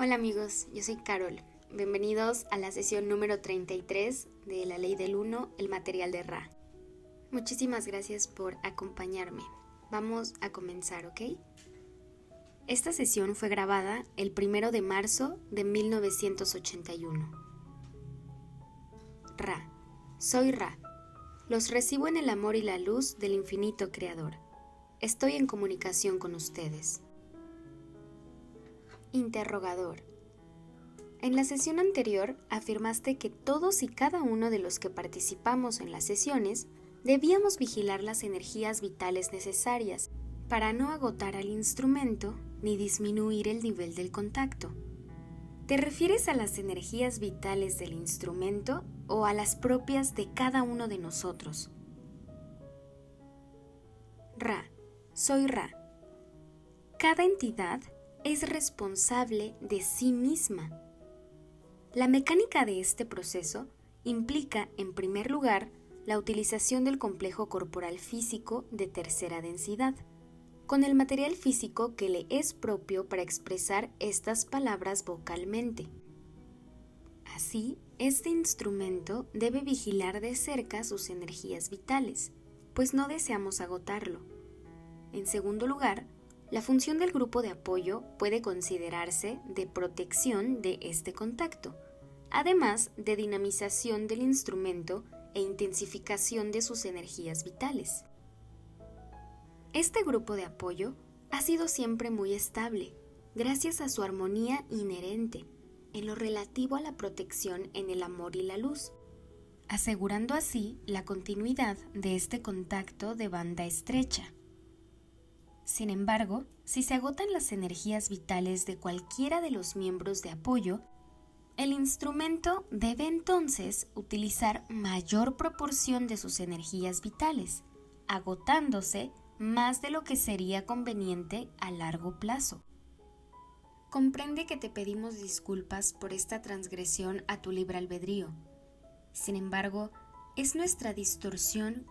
Hola amigos, yo soy Carol. Bienvenidos a la sesión número 33 de La Ley del Uno, el material de Ra. Muchísimas gracias por acompañarme. Vamos a comenzar, ¿ok? Esta sesión fue grabada el 1 de marzo de 1981. Ra. Soy Ra. Los recibo en el amor y la luz del infinito creador. Estoy en comunicación con ustedes. Interrogador. En la sesión anterior afirmaste que todos y cada uno de los que participamos en las sesiones debíamos vigilar las energías vitales necesarias para no agotar al instrumento ni disminuir el nivel del contacto. ¿Te refieres a las energías vitales del instrumento o a las propias de cada uno de nosotros? Ra. Soy Ra. Cada entidad es responsable de sí misma. La mecánica de este proceso implica, en primer lugar, la utilización del complejo corporal físico de tercera densidad, con el material físico que le es propio para expresar estas palabras vocalmente. Así, este instrumento debe vigilar de cerca sus energías vitales, pues no deseamos agotarlo. En segundo lugar, la función del grupo de apoyo puede considerarse de protección de este contacto, además de dinamización del instrumento e intensificación de sus energías vitales. Este grupo de apoyo ha sido siempre muy estable, gracias a su armonía inherente en lo relativo a la protección en el amor y la luz, asegurando así la continuidad de este contacto de banda estrecha. Sin embargo, si se agotan las energías vitales de cualquiera de los miembros de apoyo, el instrumento debe entonces utilizar mayor proporción de sus energías vitales, agotándose más de lo que sería conveniente a largo plazo. Comprende que te pedimos disculpas por esta transgresión a tu libre albedrío. Sin embargo, es nuestra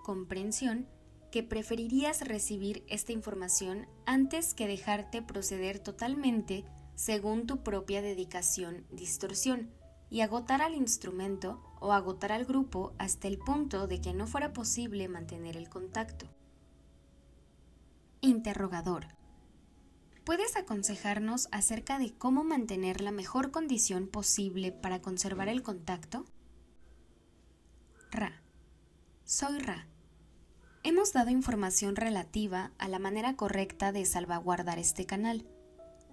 comprensión que preferirías recibir esta información antes que dejarte proceder totalmente según tu propia distorsión y agotar al instrumento o agotar al grupo hasta el punto de que no fuera posible mantener el contacto. Interrogador. ¿Puedes aconsejarnos acerca de cómo mantener la mejor condición posible para conservar el contacto? Ra. Soy Ra. Hemos dado información relativa a la manera correcta de salvaguardar este canal.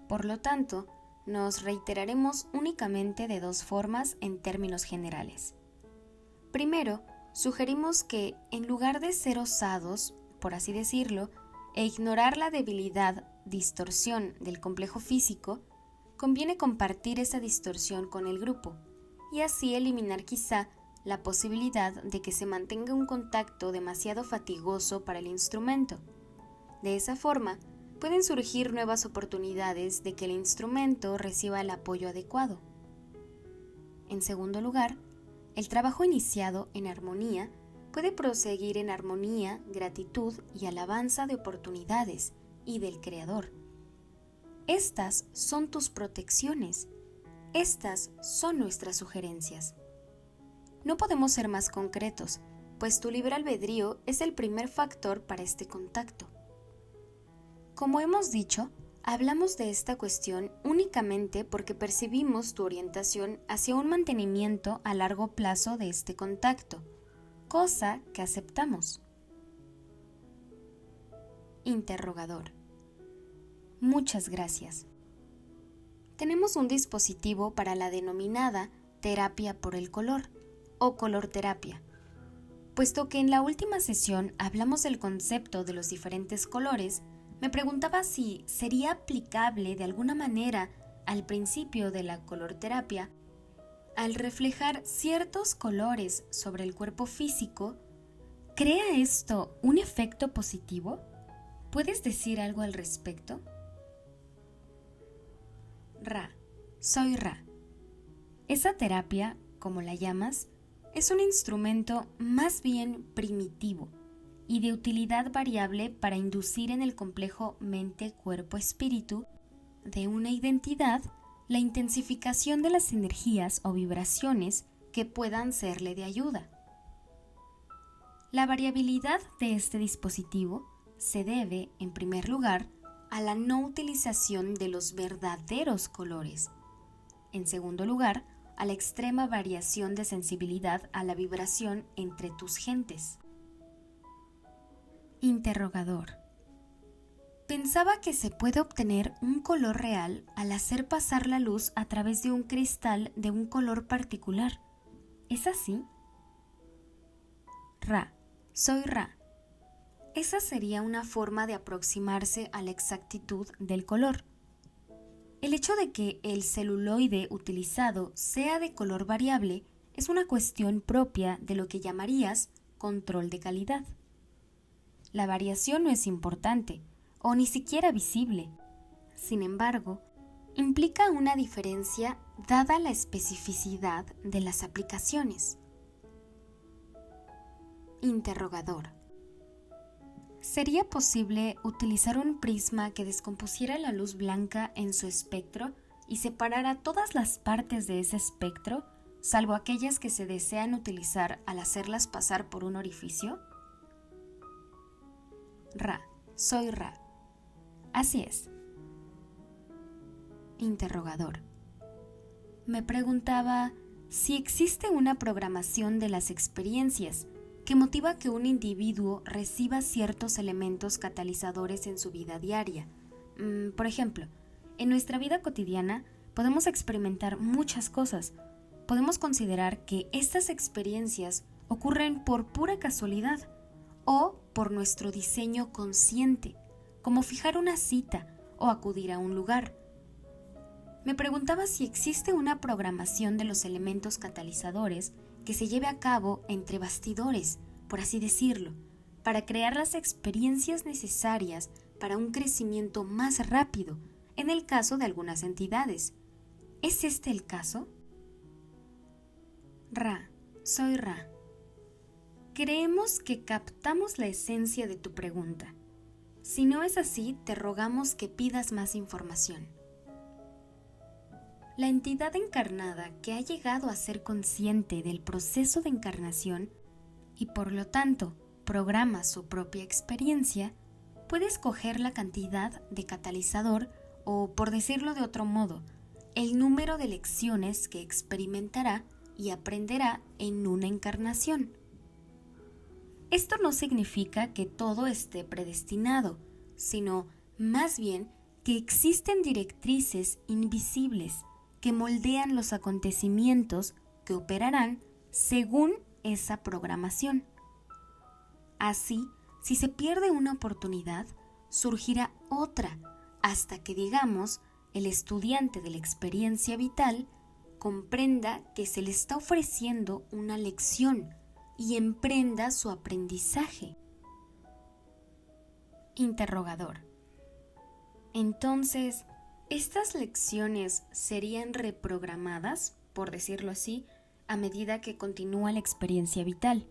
Por lo tanto, nos reiteraremos únicamente de dos formas en términos generales. Primero, sugerimos que, en lugar de ser osados, por así decirlo, e ignorar la distorsión del complejo físico, conviene compartir esa distorsión con el grupo, y así eliminar quizá la posibilidad de que se mantenga un contacto demasiado fatigoso para el instrumento. De esa forma, pueden surgir nuevas oportunidades de que el instrumento reciba el apoyo adecuado. En segundo lugar, el trabajo iniciado en armonía puede proseguir en armonía, gratitud y alabanza de oportunidades y del Creador. Estas son tus protecciones. Estas son nuestras sugerencias. No podemos ser más concretos, pues tu libre albedrío es el primer factor para este contacto. Como hemos dicho, hablamos de esta cuestión únicamente porque percibimos tu orientación hacia un mantenimiento a largo plazo de este contacto, cosa que aceptamos. Interrogador. Muchas gracias. Tenemos un dispositivo para la denominada terapia por el color, o colorterapia. Puesto que en la última sesión hablamos del concepto de los diferentes colores, me preguntaba si sería aplicable de alguna manera al principio de la colorterapia, al reflejar ciertos colores sobre el cuerpo físico. ¿Crea esto un efecto positivo? ¿Puedes decir algo al respecto? Ra. Soy Ra. Esa terapia, como la llamas, es un instrumento más bien primitivo y de utilidad variable para inducir en el complejo mente-cuerpo-espíritu de una identidad la intensificación de las energías o vibraciones que puedan serle de ayuda. La variabilidad de este dispositivo se debe, en primer lugar, a la no utilización de los verdaderos colores. En segundo lugar, a la extrema variación de sensibilidad a la vibración entre tus gentes. Interrogador. Pensaba que se puede obtener un color real al hacer pasar la luz a través de un cristal de un color particular. ¿Es así? Ra. Soy Ra. Esa sería una forma de aproximarse a la exactitud del color. El hecho de que el celuloide utilizado sea de color variable es una cuestión propia de lo que llamarías control de calidad. La variación no es importante, o ni siquiera visible. Sin embargo, implica una diferencia dada la especificidad de las aplicaciones. Interrogador. ¿Sería posible utilizar un prisma que descompusiera la luz blanca en su espectro y separara todas las partes de ese espectro, salvo aquellas que se desean utilizar al hacerlas pasar por un orificio? Ra. Soy Ra. Así es. Interrogador. Me preguntaba si existe una programación de las experiencias que motiva que un individuo reciba ciertos elementos catalizadores en su vida diaria. Por ejemplo, en nuestra vida cotidiana podemos experimentar muchas cosas. Podemos considerar que estas experiencias ocurren por pura casualidad o por nuestro diseño consciente, como fijar una cita o acudir a un lugar. Me preguntaba si existe una programación de los elementos catalizadores que se lleve a cabo entre bastidores, por así decirlo, para crear las experiencias necesarias para un crecimiento más rápido, en el caso de algunas entidades. ¿Es este el caso? Ra. Soy Ra. Creemos que captamos la esencia de tu pregunta. Si no es así, te rogamos que pidas más información. La entidad encarnada que ha llegado a ser consciente del proceso de encarnación y por lo tanto programa su propia experiencia, puede escoger la cantidad de catalizador o, por decirlo de otro modo, el número de lecciones que experimentará y aprenderá en una encarnación. Esto no significa que todo esté predestinado, sino más bien que existen directrices invisibles que moldean los acontecimientos que operarán según esa programación. Así, si se pierde una oportunidad, surgirá otra, hasta que, digamos, el estudiante de la experiencia vital comprenda que se le está ofreciendo una lección y emprenda su aprendizaje. Interrogador. Entonces, ¿estas lecciones serían reprogramadas, por decirlo así, a medida que continúa la experiencia vital?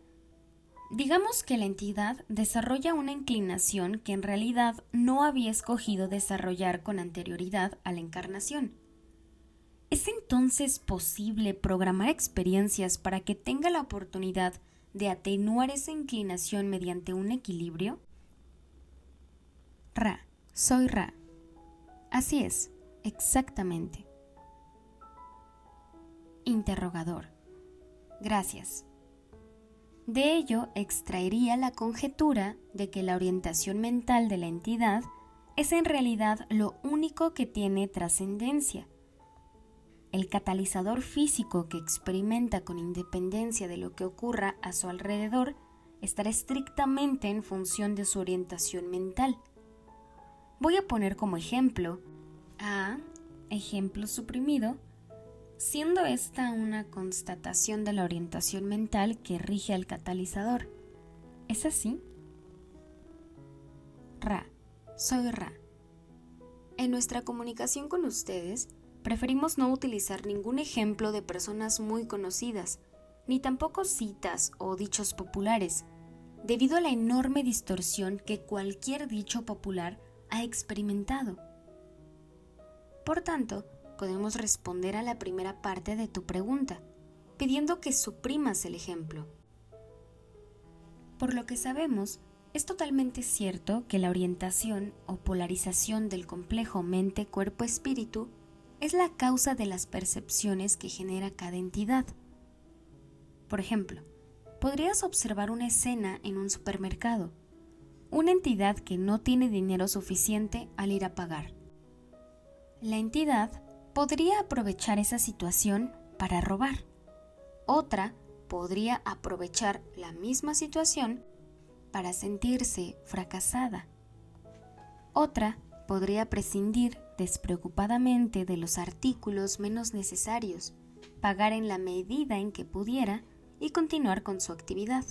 Digamos que la entidad desarrolla una inclinación que en realidad no había escogido desarrollar con anterioridad a la encarnación. ¿Es entonces posible programar experiencias para que tenga la oportunidad de atenuar esa inclinación mediante un equilibrio? Ra. Soy Ra. Así es, exactamente. Interrogador. Gracias. De ello extraería la conjetura de que la orientación mental de la entidad es en realidad lo único que tiene trascendencia. El catalizador físico que experimenta con independencia de lo que ocurra a su alrededor estará estrictamente en función de su orientación mental. Voy a poner como ejemplo a ejemplo suprimido, siendo esta una constatación de la orientación mental que rige al catalizador. ¿Es así? Ra. Soy Ra. En nuestra comunicación con ustedes, preferimos no utilizar ningún ejemplo de personas muy conocidas, ni tampoco citas o dichos populares, debido a la enorme distorsión que cualquier dicho popular ha experimentado. Por tanto, podemos responder a la primera parte de tu pregunta, pidiendo que suprimas el ejemplo. Por lo que sabemos, es totalmente cierto que la orientación o polarización del complejo mente-cuerpo-espíritu es la causa de las percepciones que genera cada entidad. Por ejemplo, podrías observar una escena en un supermercado, una entidad que no tiene dinero suficiente al ir a pagar. La entidad podría aprovechar esa situación para robar. Otra podría aprovechar la misma situación para sentirse fracasada. Otra podría prescindir despreocupadamente de los artículos menos necesarios, pagar en la medida en que pudiera y continuar con su actividad.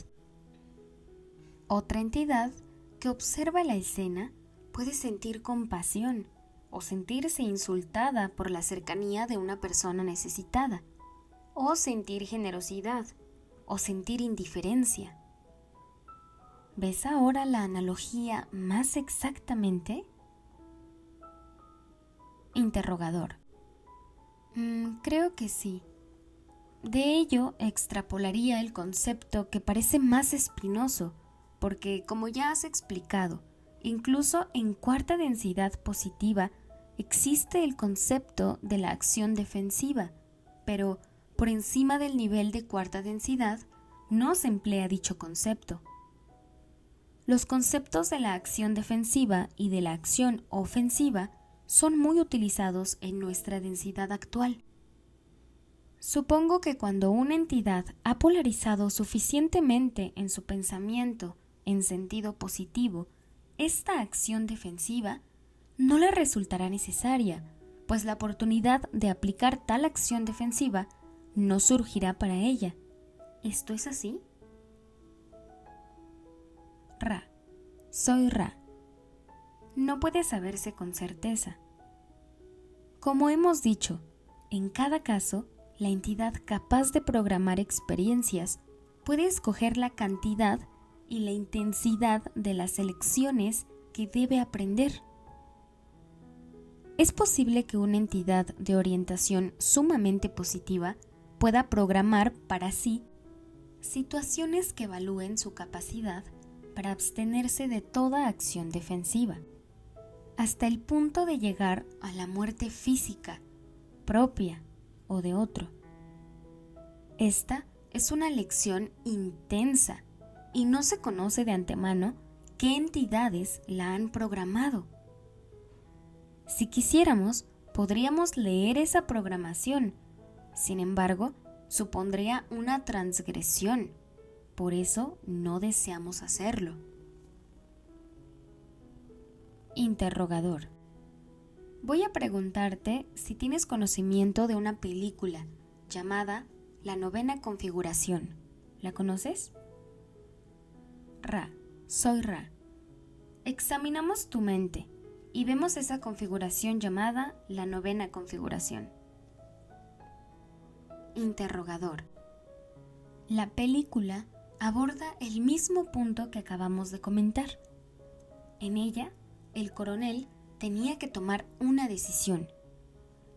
Otra entidad que observa la escena puede sentir compasión o sentirse insultada por la cercanía de una persona necesitada, o sentir generosidad o sentir indiferencia. ¿Ves ahora la analogía más exactamente? Interrogador. Creo que sí. De ello extrapolaría el concepto que parece más espinoso, porque como ya has explicado, incluso en cuarta densidad positiva existe el concepto de la acción defensiva, pero por encima del nivel de cuarta densidad no se emplea dicho concepto. Los conceptos de la acción defensiva y de la acción ofensiva son muy utilizados en nuestra densidad actual. Supongo que cuando una entidad ha polarizado suficientemente en su pensamiento en sentido positivo, esta acción defensiva no le resultará necesaria, pues la oportunidad de aplicar tal acción defensiva no surgirá para ella. ¿Esto es así? Ra. Soy Ra. No puede saberse con certeza. Como hemos dicho, en cada caso, la entidad capaz de programar experiencias puede escoger la cantidad y la intensidad de las lecciones que debe aprender. Es posible que una entidad de orientación sumamente positiva pueda programar para sí situaciones que evalúen su capacidad para abstenerse de toda acción defensiva, hasta el punto de llegar a la muerte física, propia o de otro. Esta es una lección intensa y no se conoce de antemano qué entidades la han programado. Si quisiéramos, podríamos leer esa programación. Sin embargo, supondría una transgresión. Por eso no deseamos hacerlo. Interrogador. Voy a preguntarte si tienes conocimiento de una película llamada La Novena Configuración. ¿La conoces? Ra. Soy Ra. Examinamos tu mente y vemos esa configuración llamada la novena configuración. Interrogador. La película aborda el mismo punto que acabamos de comentar. En ella, el coronel tenía que tomar una decisión.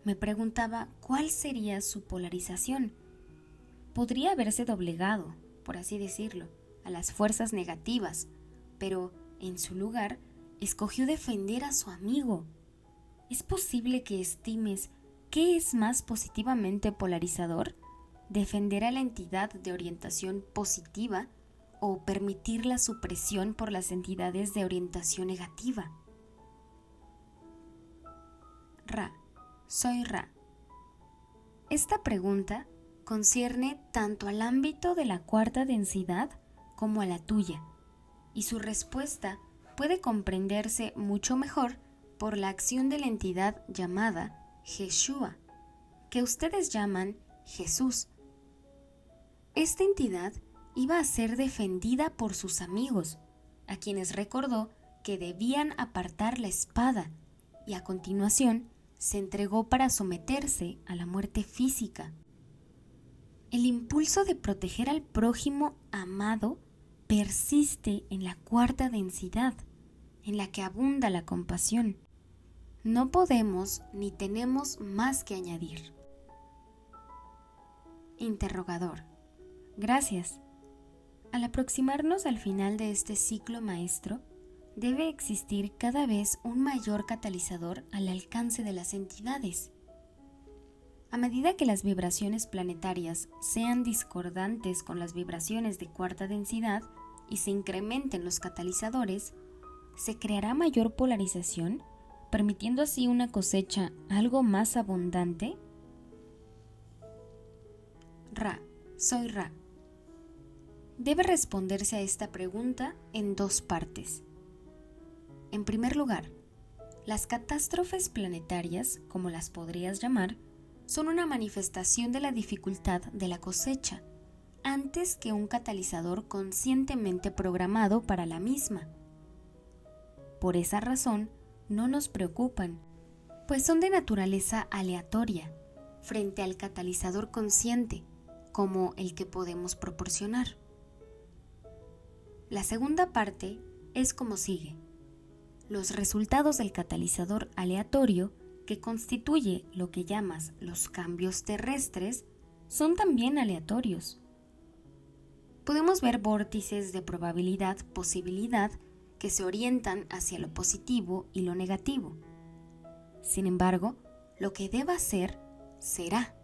Me preguntaba cuál sería su polarización. Podría haberse doblegado, por así decirlo, a las fuerzas negativas, pero en su lugar escogió defender a su amigo. ¿Es posible que estimes qué es más positivamente polarizador? ¿Defender a la entidad de orientación positiva o permitir la supresión por las entidades de orientación negativa? Ra. Soy Ra. Esta pregunta concierne tanto al ámbito de la cuarta densidad como a la tuya, y su respuesta puede comprenderse mucho mejor por la acción de la entidad llamada Yeshua, que ustedes llaman Jesús. Esta entidad iba a ser defendida por sus amigos, a quienes recordó que debían apartar la espada, y a continuación se entregó para someterse a la muerte física. El impulso de proteger al prójimo amado persiste en la cuarta densidad, en la que abunda la compasión. No podemos ni tenemos más que añadir. Interrogador. Gracias. Al aproximarnos al final de este ciclo maestro, debe existir cada vez un mayor catalizador al alcance de las entidades. A medida que las vibraciones planetarias sean discordantes con las vibraciones de cuarta densidad y se incrementen los catalizadores, se creará mayor polarización, permitiendo así una cosecha algo más abundante. Ra, soy Ra. Debe responderse a esta pregunta en dos partes. En primer lugar, las catástrofes planetarias, como las podrías llamar, son una manifestación de la dificultad de la cosecha, antes que un catalizador conscientemente programado para la misma. Por esa razón, no nos preocupan, pues son de naturaleza aleatoria, frente al catalizador consciente, como el que podemos proporcionar. La segunda parte es como sigue. Los resultados del catalizador aleatorio, que constituye lo que llamas los cambios terrestres, son también aleatorios. Podemos ver vórtices de probabilidad-posibilidad que se orientan hacia lo positivo y lo negativo. Sin embargo, lo que deba ser, será.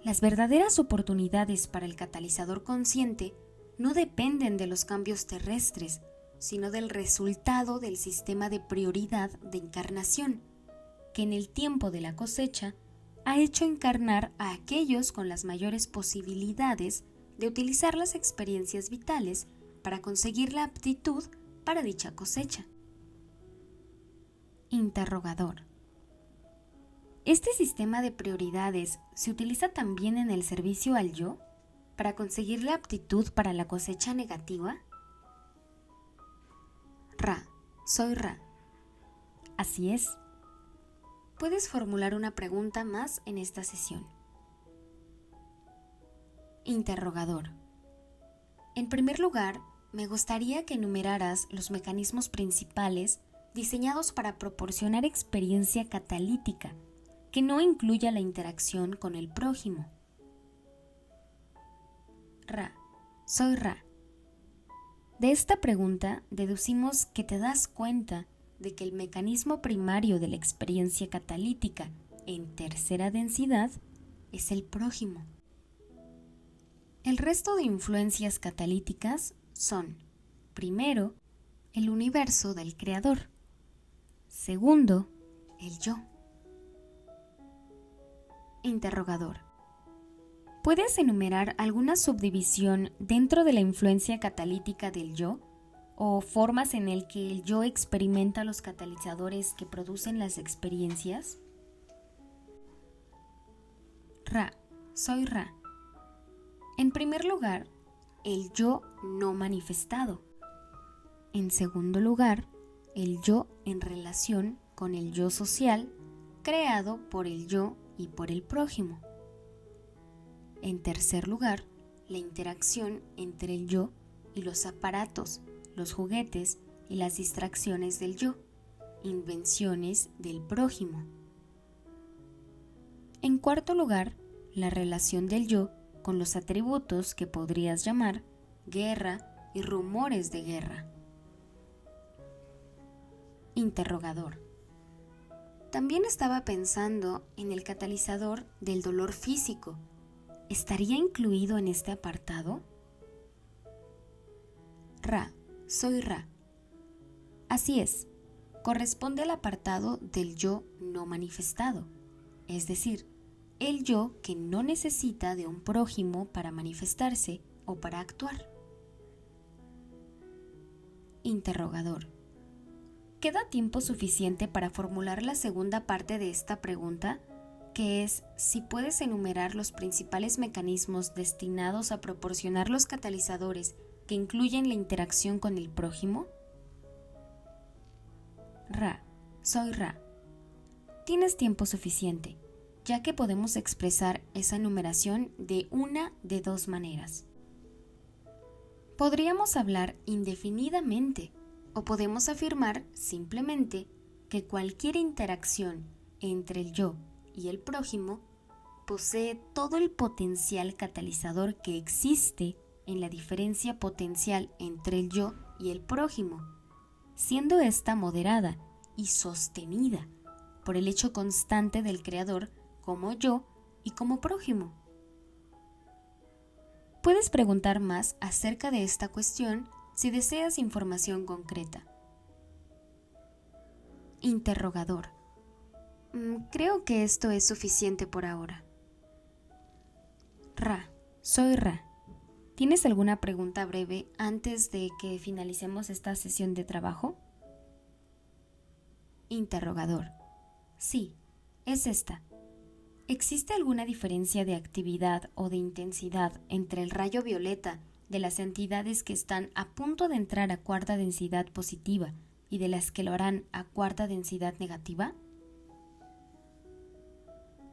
Las verdaderas oportunidades para el catalizador consciente no dependen de los cambios terrestres, sino del resultado del sistema de prioridad de encarnación, que en el tiempo de la cosecha ha hecho encarnar a aquellos con las mayores posibilidades de utilizar las experiencias vitales para conseguir la aptitud para dicha cosecha. Interrogador. ¿Este sistema de prioridades se utiliza también en el servicio al yo para conseguir la aptitud para la cosecha negativa? Ra, soy Ra. Así es. Puedes formular una pregunta más en esta sesión. Interrogador. En primer lugar, me gustaría que enumeraras los mecanismos principales diseñados para proporcionar experiencia catalítica que no incluya la interacción con el prójimo. Ra, soy Ra. De esta pregunta deducimos que te das cuenta de que el mecanismo primario de la experiencia catalítica en tercera densidad es el prójimo. El resto de influencias catalíticas son, primero, el universo del creador. Segundo, el yo. Interrogador. ¿Puedes enumerar alguna subdivisión dentro de la influencia catalítica del yo o formas en el que el yo experimenta los catalizadores que producen las experiencias? Ra, soy Ra. En primer lugar, el yo no manifestado. En segundo lugar, el yo en relación con el yo social creado por el yo y por el prójimo. En tercer lugar, la interacción entre el yo y los aparatos, los juguetes y las distracciones del yo, invenciones del prójimo. En cuarto lugar, la relación del yo con los atributos que podrías llamar guerra y rumores de guerra. Interrogador. También estaba pensando en el catalizador del dolor físico. ¿Estaría incluido en este apartado? Ra, soy Ra. Así es, corresponde al apartado del yo no manifestado, es decir, el yo que no necesita de un prójimo para manifestarse o para actuar. Interrogador. ¿Queda tiempo suficiente para formular la segunda parte de esta pregunta, que es si puedes enumerar los principales mecanismos destinados a proporcionar los catalizadores que incluyen la interacción con el prójimo? Ra, soy Ra. Tienes tiempo suficiente, ya que podemos expresar esa enumeración de una de dos maneras. Podríamos hablar indefinidamente o podemos afirmar simplemente que cualquier interacción entre el yo y el prójimo posee todo el potencial catalizador que existe en la diferencia potencial entre el yo y el prójimo, siendo esta moderada y sostenida por el hecho constante del creador como yo y como prójimo. Puedes preguntar más acerca de esta cuestión si deseas información concreta. Interrogador. Creo que esto es suficiente por ahora. Ra, soy Ra. ¿Tienes alguna pregunta breve antes de que finalicemos esta sesión de trabajo? Interrogador. Sí, es esta. ¿Existe alguna diferencia de actividad o de intensidad entre el rayo violeta de las entidades que están a punto de entrar a cuarta densidad positiva y de las que lo harán a cuarta densidad negativa?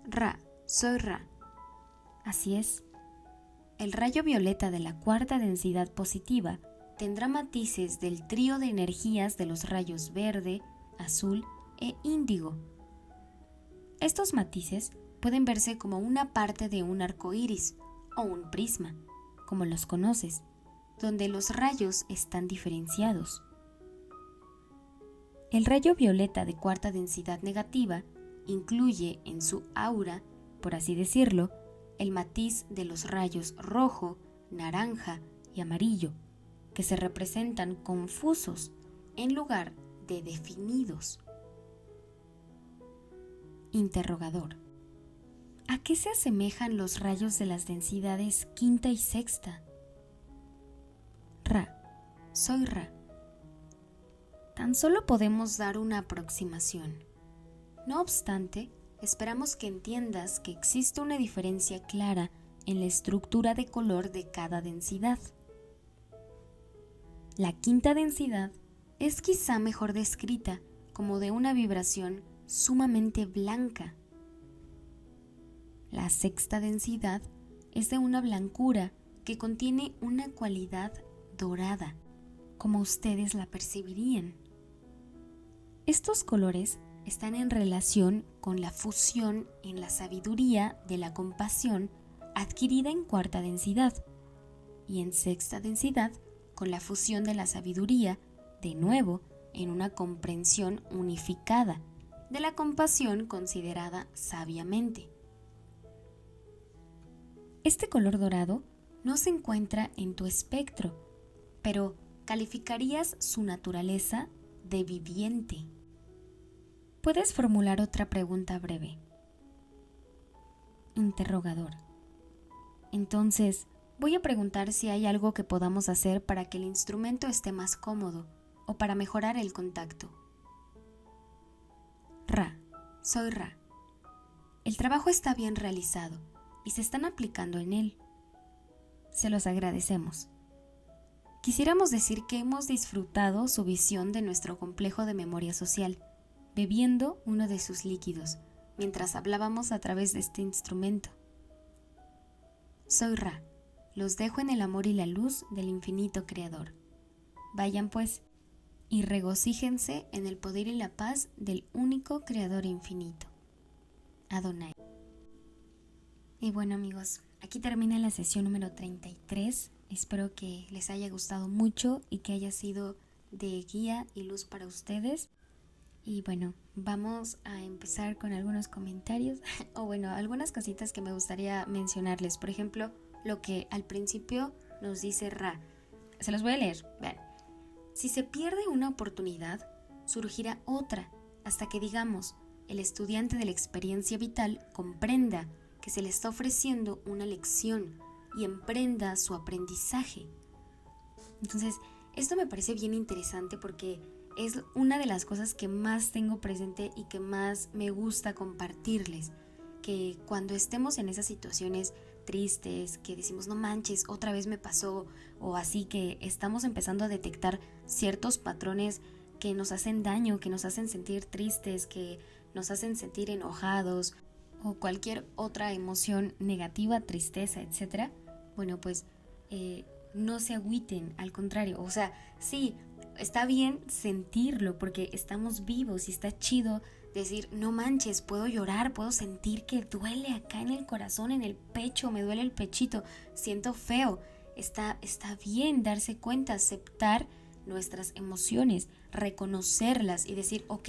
Ra, soy Ra. Así es. El rayo violeta de la cuarta densidad positiva tendrá matices del trío de energías de los rayos verde, azul e índigo. Estos matices pueden verse como una parte de un arco iris o un prisma, como los conoces, donde los rayos están diferenciados. El rayo violeta de cuarta densidad negativa incluye en su aura, por así decirlo, el matiz de los rayos rojo, naranja y amarillo, que se representan confusos en lugar de definidos. Interrogador. ¿A qué se asemejan los rayos de las densidades quinta y sexta? Ra, soy Ra. Tan solo podemos dar una aproximación. No obstante, esperamos que entiendas que existe una diferencia clara en la estructura de color de cada densidad. La quinta densidad es quizá mejor descrita como de una vibración sumamente blanca. La sexta densidad es de una blancura que contiene una cualidad dorada, como ustedes la percibirían. Estos colores están en relación con la fusión en la sabiduría de la compasión adquirida en cuarta densidad y en sexta densidad con la fusión de la sabiduría, de nuevo, en una comprensión unificada de la compasión considerada sabiamente. Este color dorado no se encuentra en tu espectro, pero calificarías su naturaleza de viviente. Puedes formular otra pregunta breve. Interrogador. Entonces, voy a preguntar si hay algo que podamos hacer para que el instrumento esté más cómodo o para mejorar el contacto. Ra, soy Ra. El trabajo está bien realizado y se están aplicando en él. Se los agradecemos. Quisiéramos decir que hemos disfrutado su visión de nuestro complejo de memoria social, bebiendo uno de sus líquidos, mientras hablábamos a través de este instrumento. Soy Ra, los dejo en el amor y la luz del infinito Creador. Vayan pues, y regocíjense en el poder y la paz del único Creador infinito. Adonai. Y bueno amigos, aquí termina la sesión número 33. Espero que les haya gustado mucho y que haya sido de guía y luz para ustedes. Y bueno, vamos a empezar con algunos comentarios o bueno, algunas cositas que me gustaría mencionarles. Por ejemplo, lo que al principio nos dice Ra. Se los voy a leer. Vean. Si se pierde una oportunidad, surgirá otra, hasta que, digamos, el estudiante de la experiencia vital comprenda que se le está ofreciendo una lección y emprenda su aprendizaje. Entonces, esto me parece bien interesante porque es una de las cosas que más tengo presente y que más me gusta compartirles, que cuando estemos en esas situaciones tristes, que decimos no manches, otra vez me pasó, o así que estamos empezando a detectar ciertos patrones que nos hacen daño, que nos hacen sentir tristes, que nos hacen sentir enojados, o cualquier otra emoción negativa, tristeza, etc. Bueno, pues no se agüiten, al contrario, o sea, sí, está bien sentirlo porque estamos vivos y está chido decir, no manches, puedo llorar, puedo sentir que duele acá en el corazón, en el pecho, me duele el pechito, siento feo. Está bien darse cuenta, aceptar nuestras emociones, reconocerlas y decir, ok,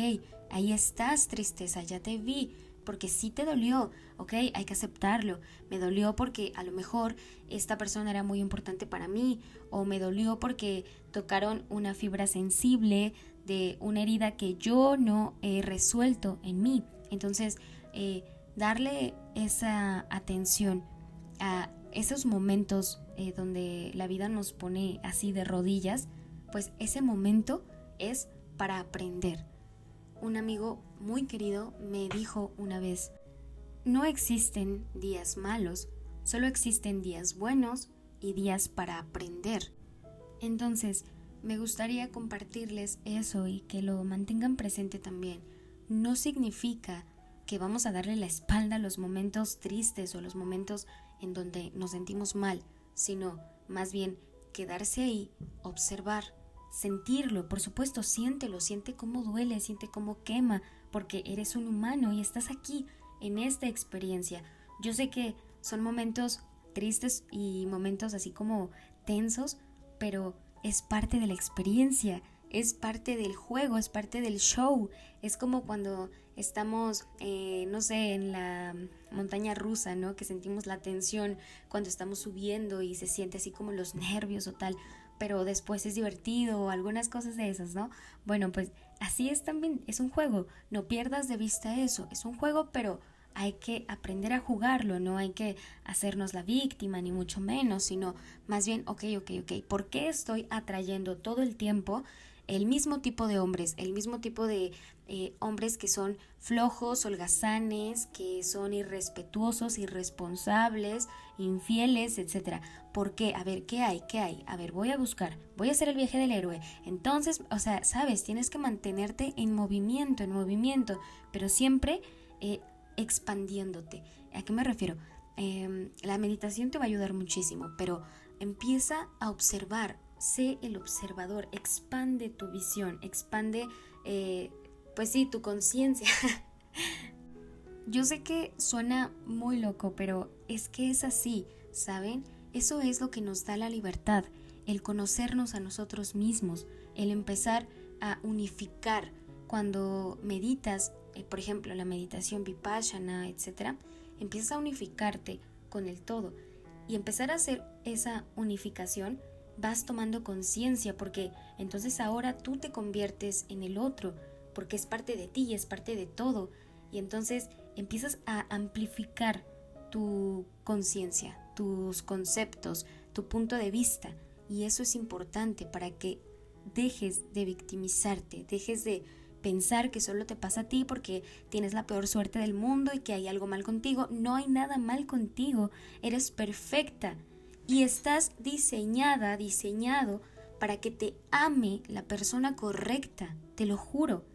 ahí estás, tristeza, ya te vi, porque sí te dolió, ok, hay que aceptarlo. Me dolió porque a lo mejor esta persona era muy importante para mí, o me dolió porque tocaron una fibra sensible de una herida que yo no he resuelto en mí. Entonces, darle esa atención a esos momentos donde la vida nos pone así de rodillas, pues ese momento es para aprender. Un amigo muy querido me dijo una vez, no existen días malos, solo existen días buenos y días para aprender. Entonces, me gustaría compartirles eso y que lo mantengan presente también. No significa que vamos a darle la espalda a los momentos tristes o los momentos en donde nos sentimos mal, sino más bien quedarse ahí, observar, sentirlo, por supuesto, siéntelo, siente cómo duele, siente cómo quema, porque eres un humano y estás aquí en esta experiencia. Yo sé que son momentos tristes y momentos así como tensos, pero es parte de la experiencia, es parte del juego, es parte del show. Es como cuando estamos, no sé, en la montaña rusa, ¿no? Que sentimos la tensión cuando estamos subiendo y se siente así como los nervios o tal, pero después es divertido o algunas cosas de esas, ¿no? Bueno, pues así es también, es un juego, no pierdas de vista eso, es un juego, pero hay que aprender a jugarlo, no hay que hacernos la víctima, ni mucho menos, sino más bien, ok, ¿por qué estoy atrayendo todo el tiempo el mismo tipo de hombres, el mismo tipo de hombres que son flojos, holgazanes, que son irrespetuosos, irresponsables, infieles, etcétera? ¿Por qué? A ver, ¿qué hay? A ver, voy a buscar, voy a hacer el viaje del héroe. Entonces, o sea, sabes, tienes que mantenerte en movimiento, pero siempre expandiéndote. ¿A qué me refiero? La meditación te va a ayudar muchísimo, pero empieza a observar, sé el observador, expande tu visión, expande, pues sí, tu conciencia. Yo sé que suena muy loco, pero es que es así, ¿saben? Eso es lo que nos da la libertad, el conocernos a nosotros mismos, el empezar a unificar. Cuando meditas, por ejemplo, la meditación vipassana, etcétera, empiezas a unificarte con el todo y empezar a hacer esa unificación, vas tomando conciencia, porque entonces ahora tú te conviertes en el otro, porque es parte de ti, es parte de todo, y entonces empiezas a amplificar tu conciencia, tus conceptos, tu punto de vista, y eso es importante para que dejes de victimizarte, dejes de pensar que solo te pasa a ti porque tienes la peor suerte del mundo y que hay algo mal contigo. No hay nada mal contigo, eres perfecta y estás diseñado para que te ame la persona correcta, te lo juro.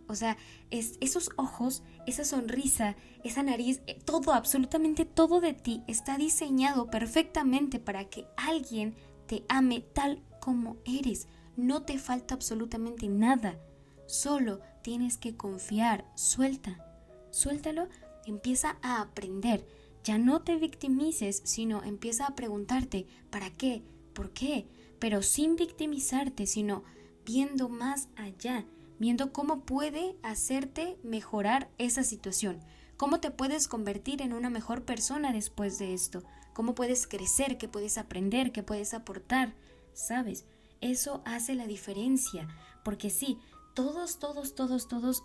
O sea, esos ojos, esa sonrisa, esa nariz, todo, absolutamente todo de ti está diseñado perfectamente para que alguien te ame tal como eres. No te falta absolutamente nada. Solo tienes que confiar, suéltalo, empieza a aprender. Ya no te victimices, sino empieza a preguntarte, ¿para qué? ¿Por qué? Pero sin victimizarte, sino viendo más allá, viendo cómo puede hacerte mejorar esa situación, cómo te puedes convertir en una mejor persona después de esto, cómo puedes crecer, qué puedes aprender, qué puedes aportar, ¿sabes? Eso hace la diferencia, porque sí, todos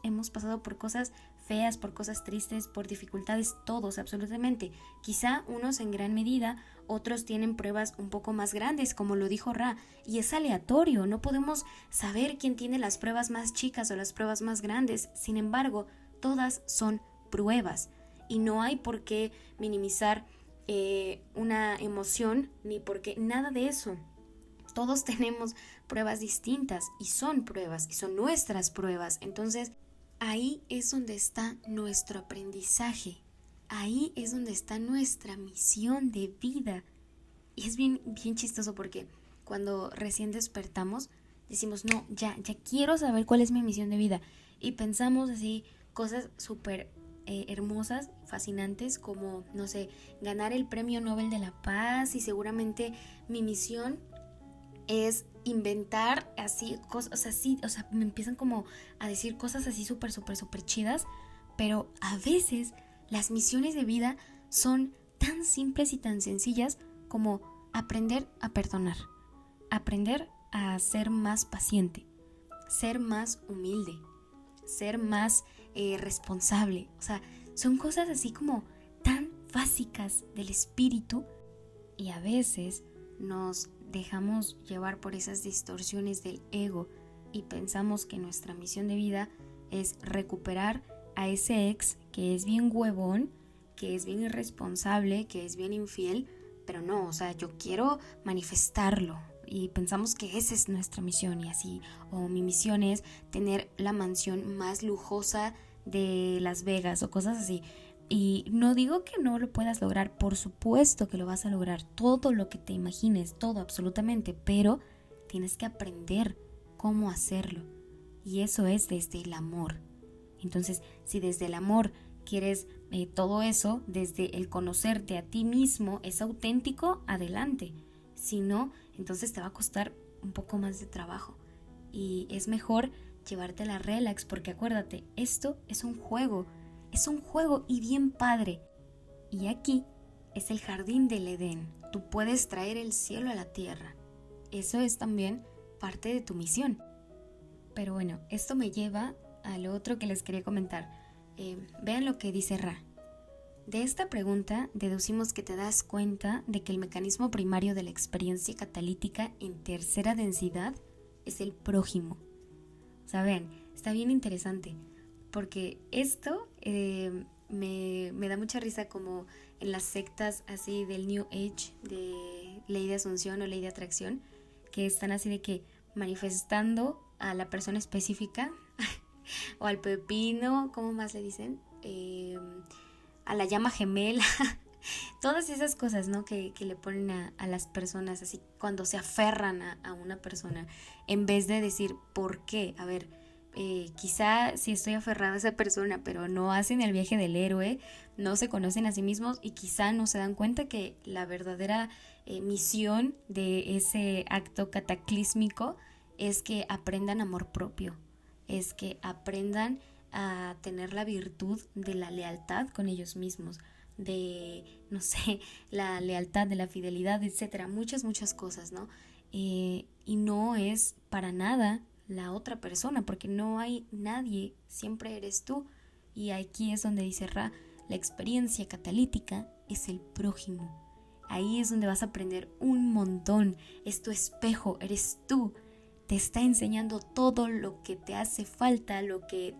hemos pasado por cosas feas, por cosas tristes, por dificultades, todos, absolutamente. Quizá unos en gran medida, otros tienen pruebas un poco más grandes, como lo dijo Ra, y es aleatorio, no podemos saber quién tiene las pruebas más chicas o las pruebas más grandes. Sin embargo, todas son pruebas y no hay por qué minimizar una emoción ni por qué, nada de eso. Todos tenemos pruebas distintas y son nuestras pruebas. Entonces, ahí es donde está nuestro aprendizaje. Ahí es donde está nuestra misión de vida. Y es bien chistoso porque cuando recién despertamos, decimos, no, ya quiero saber cuál es mi misión de vida. Y pensamos así cosas súper hermosas, fascinantes, como, no sé, ganar el Premio Nobel de la Paz, y seguramente mi misión es inventar así cosas, me empiezan como a decir cosas así súper chidas, pero a veces las misiones de vida son tan simples y tan sencillas como aprender a perdonar, aprender a ser más paciente, ser más humilde, ser más responsable. O sea, son cosas así como tan básicas del espíritu, y a veces nos dejamos llevar por esas distorsiones del ego y pensamos que nuestra misión de vida es recuperar a ese ex que es bien huevón, que es bien irresponsable, que es bien infiel, pero no, o sea, yo quiero manifestarlo. Y pensamos que esa es nuestra misión y así, o mi misión es tener la mansión más lujosa de Las Vegas o cosas así. Y no digo que no lo puedas lograr, por supuesto que lo vas a lograr, todo lo que te imagines, todo absolutamente, pero tienes que aprender cómo hacerlo. Y eso es desde el amor. Entonces, si desde el amor quieres todo eso, desde el conocerte a ti mismo es auténtico, adelante. Si no, entonces te va a costar un poco más de trabajo. Y es mejor llevártela relax, porque acuérdate, esto es un juego y bien padre. Y aquí es el jardín del Edén. Tú puedes traer el cielo a la tierra. Eso es también parte de tu misión. Pero bueno, esto me lleva a lo otro que les quería comentar. Vean lo que dice Ra. De esta pregunta deducimos que te das cuenta de que el mecanismo primario de la experiencia catalítica en tercera densidad es el prójimo. O sea, vean, está bien interesante, porque esto me da mucha risa, como en las sectas así del New Age, de Ley de Asunción o Ley de Atracción, que están así de que manifestando a la persona específica o al pepino, ¿cómo más le dicen? A la llama gemela, todas esas cosas, ¿no? Que le ponen a las personas así cuando se aferran a una persona, en vez de decir, ¿por qué? A ver, quizá sí estoy aferrada a esa persona, pero no hacen el viaje del héroe, no se conocen a sí mismos y quizá no se dan cuenta que la verdadera misión de ese acto cataclísmico es que aprendan amor propio, es que aprendan a tener la virtud de la lealtad con ellos mismos, de, no sé, la lealtad, de la fidelidad, etcétera, muchas cosas, ¿no? Y no es para nada la otra persona, porque no hay nadie, siempre eres tú. Y aquí es donde dice Ra, la experiencia catalítica es el prójimo. Ahí es donde vas a aprender un montón, es tu espejo, eres tú. Te está enseñando todo lo que te hace falta,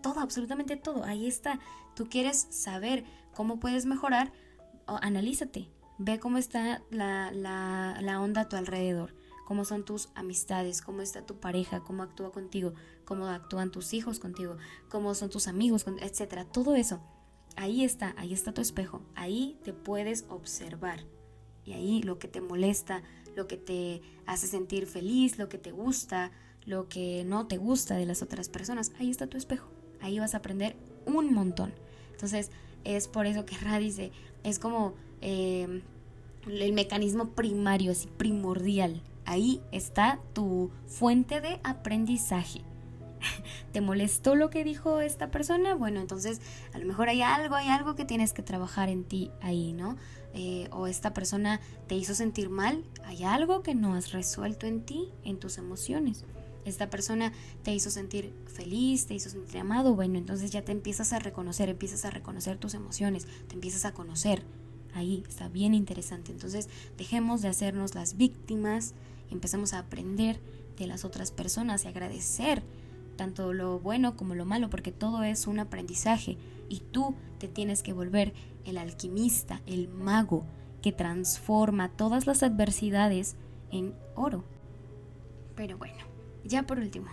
todo, absolutamente todo, ahí está. Tú quieres saber cómo puedes mejorar, analízate, ve cómo está la onda a tu alrededor, cómo son tus amistades, cómo está tu pareja, cómo actúa contigo, cómo actúan tus hijos contigo, cómo son tus amigos, etcétera, todo eso. Ahí está tu espejo, ahí te puedes observar. Y ahí lo que te molesta, lo que te hace sentir feliz, lo que te gusta, lo que no te gusta de las otras personas, ahí está tu espejo. Ahí vas a aprender un montón. Entonces, es por eso que Ra dice, es como el mecanismo primario, así primordial. Ahí está tu fuente de aprendizaje. ¿Te molestó lo que dijo esta persona? Bueno, entonces a lo mejor hay algo que tienes que trabajar en ti ahí, ¿no? O esta persona te hizo sentir mal, hay algo que no has resuelto en ti, en tus emociones. Esta persona te hizo sentir feliz, te hizo sentir amado, bueno, entonces ya te empiezas a reconocer tus emociones, te empiezas a conocer. Ahí está bien interesante. Entonces dejemos de hacernos las víctimas y empecemos a aprender de las otras personas y agradecer tanto lo bueno como lo malo, porque todo es un aprendizaje y tú te tienes que volver el alquimista, el mago que transforma todas las adversidades en oro. Pero bueno, ya por último,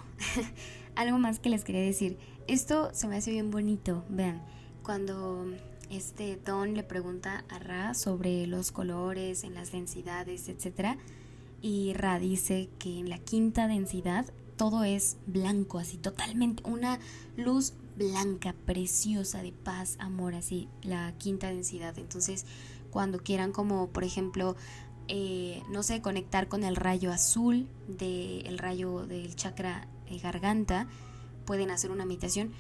algo más que les quería decir. Esto se me hace bien bonito, vean, cuando Don le pregunta a Ra sobre los colores en las densidades, etcétera, y Ra dice que en la quinta densidad todo es blanco, así totalmente, una luz blanca, preciosa, de paz, amor, así, la quinta densidad. Entonces, cuando quieran como, por ejemplo, no sé, conectar con el rayo azul, el rayo del chakra garganta, pueden hacer una meditación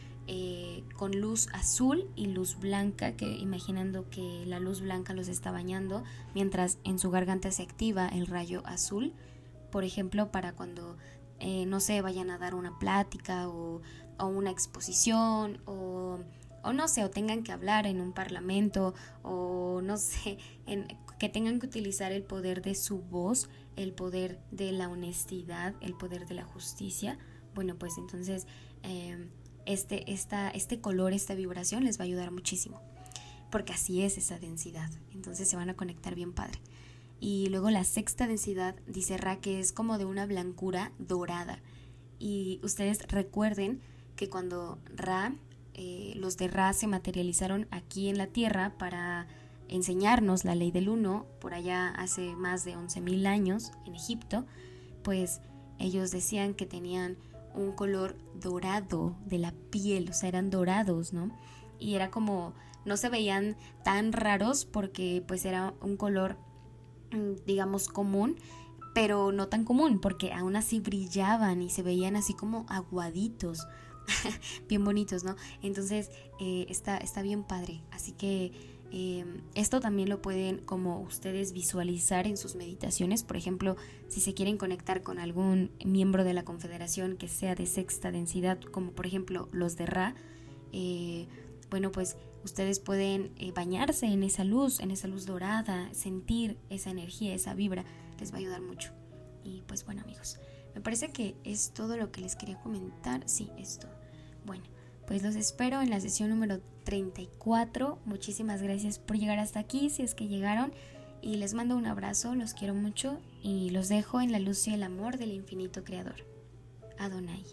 con luz azul y luz blanca, que imaginando que la luz blanca los está bañando, mientras en su garganta se activa el rayo azul, por ejemplo, para cuando no sé, vayan a dar una plática o una exposición o no sé, o tengan que hablar en un parlamento o no sé, que tengan que utilizar el poder de su voz, el poder de la honestidad, el poder de la justicia. Bueno, pues entonces este color, esta vibración les va a ayudar muchísimo, porque así es esa densidad. Entonces se van a conectar bien padre. Y luego la sexta densidad, dice Ra, que es como de una blancura dorada. Y ustedes recuerden que cuando los de Ra se materializaron aquí en la Tierra para enseñarnos la ley del uno, por allá hace más de 11,000 años en Egipto, pues ellos decían que tenían un color dorado de la piel, o sea, eran dorados, ¿no? Y era como, no se veían tan raros porque pues era un color, digamos, común, pero no tan común, porque aún así brillaban y se veían así como aguaditos, bien bonitos, ¿no? Entonces está bien padre, así que esto también lo pueden como ustedes visualizar en sus meditaciones. Por ejemplo, si se quieren conectar con algún miembro de la confederación que sea de sexta densidad, como por ejemplo los de Ra, bueno, pues ustedes pueden bañarse en esa luz dorada, sentir esa energía, esa vibra, les va a ayudar mucho. Y pues bueno, amigos, me parece que es todo lo que les quería comentar. Sí, es todo. Bueno, pues los espero en la sesión número 34. Muchísimas gracias por llegar hasta aquí, si es que llegaron, y les mando un abrazo, los quiero mucho y los dejo en la luz y el amor del infinito creador. Adonai.